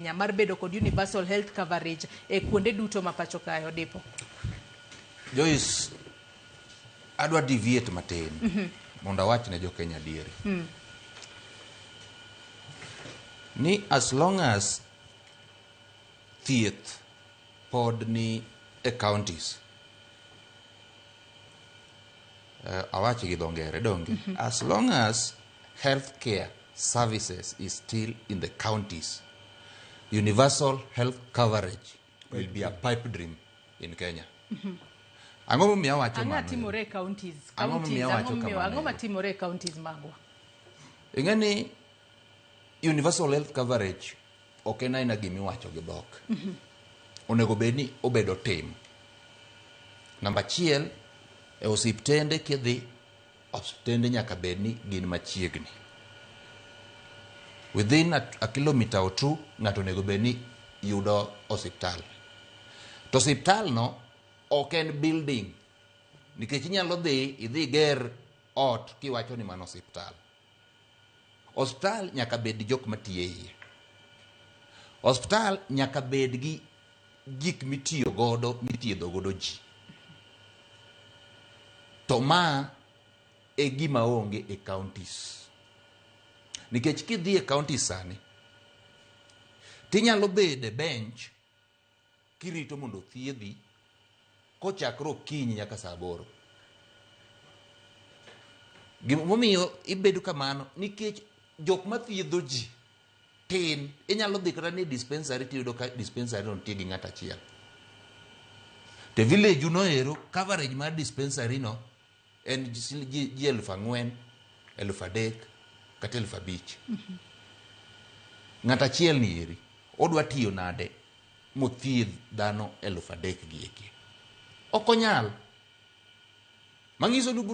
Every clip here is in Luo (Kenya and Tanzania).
mar bedo kod universal health coverage e kuonde duto ma pacho kae Odipo? Joyce, adwa deviate matin mondo awach ne jo Kenya diere ni as long as thieth pod ni e counties, awachi gi dho ngere donge, as long as healthcare services is still in the counties, universal health coverage will be a pipe dream in Kenya. Ang'o momiyo awacho mano? Ang'o timore counties? Ang'o matimore counties magwa? Ing'eni universal health coverage ok en aina gimiwacho gi dhok. Onego bed ni obedo tim. Namba achiel, e osiptende kidhi, osiptende nyaka bed ni gin machiegni. Within a kilometer or two, ng'ato onego bed ni yudo osiptal. To osiptal no ok en building, nikech inyalo idhi ger ot kiwacho ni mano osiptal. Osiptal nyaka bed jok matiyo iye. Osiptal nyaka bed gi gik mithiedho godo ji. To ma e gima onge e counties. Nikech kidhi e counties sani, tinyalo bedo e bench kirito mondo thiedhi kochakro okinyi nyaka saa 8. Gima momiyo ibedo kamano nikech jok mathiedho ji tin. Inyalo dhi kata ni dispensary tiyudo ka dispensary no nitie gi ng'at achiel. Te village uno ero coverage mar dispensary no en ji 4,000, 3,000 kata 5,000. Ng'at achiel ni eri odwa tiyo nade mothiedh dhano 3,000 gi eki. Ok onyal. Mangiso ni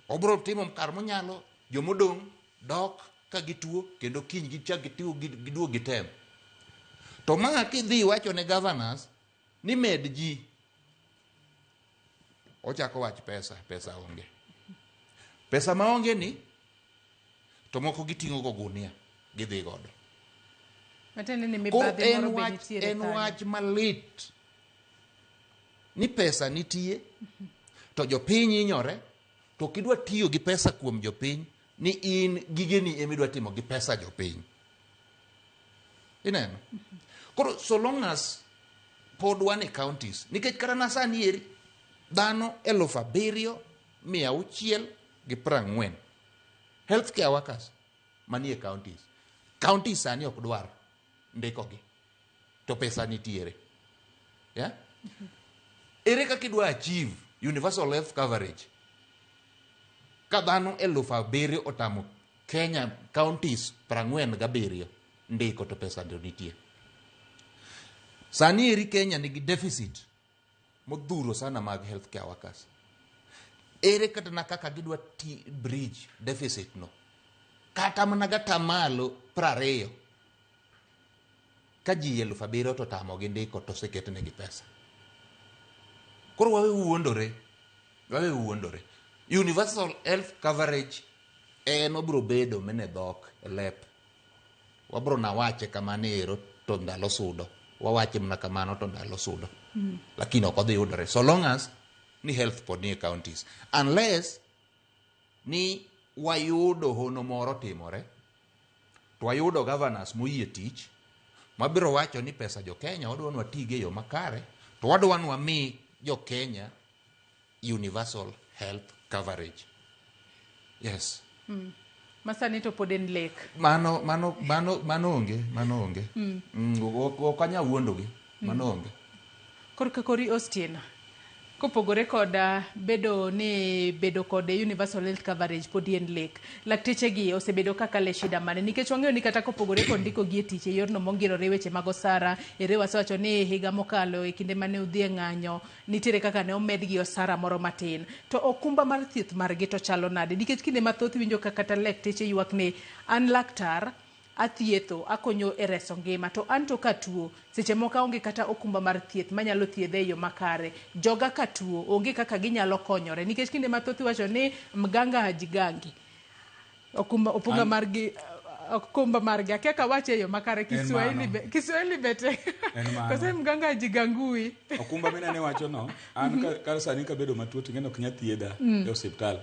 obro timo kar monyalo, jomodong dok ka gituo kendo kiny gichak gituo giduog gitem. To ma kidhi wacho ne governors ni med ji, ochako wach pesa onge. Pesa ma onge ni to moko giting'o go gunia gidhi godo. En wach malit ni pesa nitie to jopiny inyore, to kidwa tiyo gi pesa kuom jopiny ni in gigeni emidwa timo gi pesa jopiny. Ineno? Koro so long as pod wan e counties, nikech kata na sani eri dhano 7,640 healthcare workers manie counties. Counties sani ok dwar ndikogi, to pesa nitiere. Yeah? Ere kaka idwa achieve universal health coverage ka dhano 7,000 otamo Kenya counties 47 ndiko to pesa ndio nitie. Sani eri Kenya nigi deficit modhuro sana mag healthcare workers. Ere kata na kaka gidwa bridge deficit no kata mana gata malo 20 ka ji 7,000 to tamo gi ndiko to seketnegi pesa. Koro wawe wuondore. Universal health coverage en obro bedo mene dhok lep. Wabro na wache kamano ero to ndalo sudo. Wawache mna kamano to ndalo sudo. Lakini ok odhi yudore so long as ni health pod ni counties. Unless ni wayudo hono moro timore, to wayudo governors moyie tich mabiro wacho ni pesa jo Kenya wadwa tige yo makare, to wadwa mi jo Kenya universal health coverage. Yes. Masani to pod en lek. Mano onge. Okanya wuondogi. Mano onge. Korka kori Ostiena. Kopogore koda bedo kod universal health coverage pod en lek. Lakteche gi osebedo kaka le shida mane nikech wang'eyo ni kata kopogore kod ndiko gi e tich e yorno mongirore weche mag osara, ere wasewacho ni higa mokalo e kinde mane udhi e ng'anyo nitiere kaka ne omed gi osara moro matin. To okumba mar thieth margi to chalo nade nikech kinde mathoth winjo kata lakteche ywak ni an laktar athietho akonyo e reso ngima to anto ka tuo seche moko onge kata okumba mar thieth manyalo thiedhe e yo makare. Joga ka tuo onge kaka ginyalo konyore nikech kinde mathoth wacho ni mganga hajigangi. Opunga margi okumba margi akiaka wache yo makare Kiswahili bete kose mganga jigangui okumba mina ne wacho no an kar sani ka bedo matuo to ngeno ok nya thiedha e osiptal